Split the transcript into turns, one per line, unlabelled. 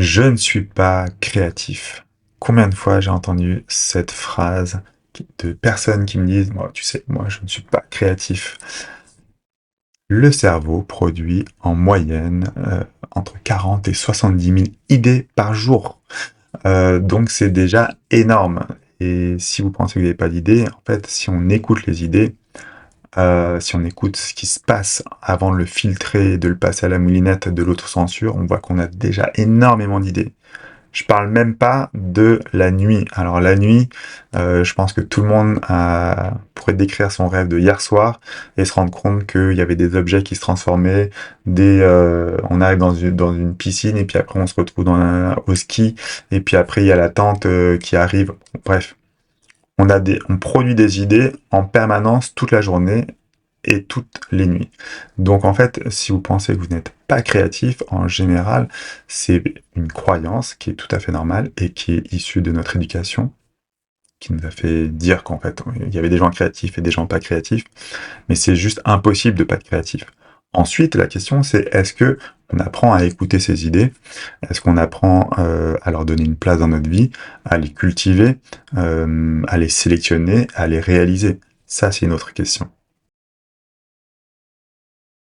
Je ne suis pas créatif. Combien de fois j'ai entendu cette phrase de personnes qui me disent, moi, tu sais, moi, je ne suis pas créatif. Le cerveau produit en moyenne entre 40 et 70 000 idées par jour. Donc c'est déjà énorme. Et si vous pensez que vous n'avez pas d'idées, en fait, si on écoute les idées, si on écoute ce qui se passe avant de le filtrer et de le passer à la moulinette de l'autocensure, on voit qu'on a déjà énormément d'idées. Je parle même pas de la nuit. Alors la nuit, je pense que tout le monde pourrait décrire son rêve de hier soir et se rendre compte qu'il y avait des objets qui se transformaient, on arrive dans une piscine et puis après on se retrouve au ski et puis après il y a la tente qui arrive. Bref, on produit des idées en permanence toute la journée et toutes les nuits. Donc en fait, si vous pensez que vous n'êtes pas créatif, en général, c'est une croyance qui est tout à fait normale et qui est issue de notre éducation, qui nous a fait dire qu'en fait, il y avait des gens créatifs et des gens pas créatifs, mais c'est juste impossible de pas être créatif. Ensuite, la question c'est est-ce que on apprend à écouter ces idées? Est-ce qu'on apprend à leur donner une place dans notre vie, à les cultiver, à les sélectionner, à les réaliser? Ça, c'est une autre question.